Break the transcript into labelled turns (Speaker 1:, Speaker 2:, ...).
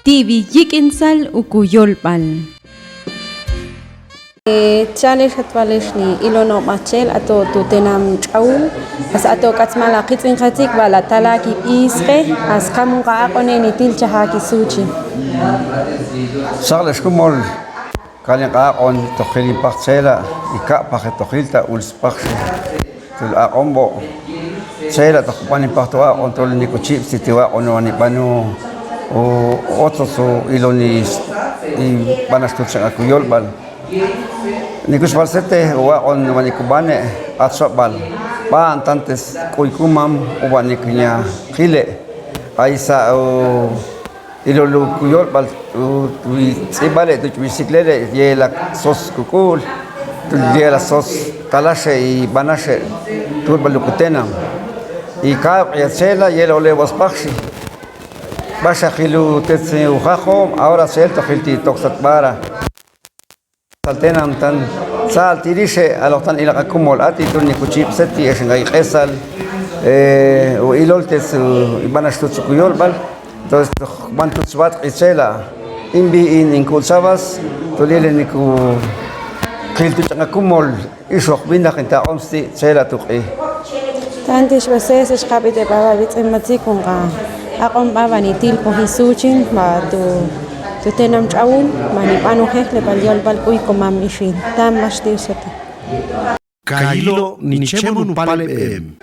Speaker 1: TV Yikinsal Ukuyolpal.
Speaker 2: Challenge hatwaleshni ilono machel ato tutenam chaul as ato katsmala kitsin khatik bala talaki isqe as kamunqa aqone ni tilcha haki suchi
Speaker 3: Sagles kumol kalin aqon tokhili parcela ika pakhe tokhilta ulspakhe tul aqombo sela tokhpani paktoa on tol ni kuchip sitiwa onwani panu o otros iloni i banastutsa akuyolbal Nikus balsete wa on wanikubane atsabal pa antantes kuikumam uwaniknya khile aisa ilolu kuyol bal tu sibale tu bicicleta yela sos kukul tu yela sos talashe y banashe tu balukutena y ka yela yela ole waspakshi basha khilu tetsi uhajo ahora selto khilti toksat bara saltenam tan sal tirishe alotan ila kumol ati tuni kuchip seti esngai qesal o iloltes ibanash tutsukuyol bal entonces van tutsbat qisela imbi in kulsabas tolile niku qiltu changa kumol ishoq binda qinta omsti sela tuqi
Speaker 2: tantish bases esqabite baba bitsimatikunqa aqom baba ni tilpo hisuchin ba tu tenam chaul mani panu hekle bal bal kuy komam ishin tam mashti sota
Speaker 4: Kailo ni chemon palem.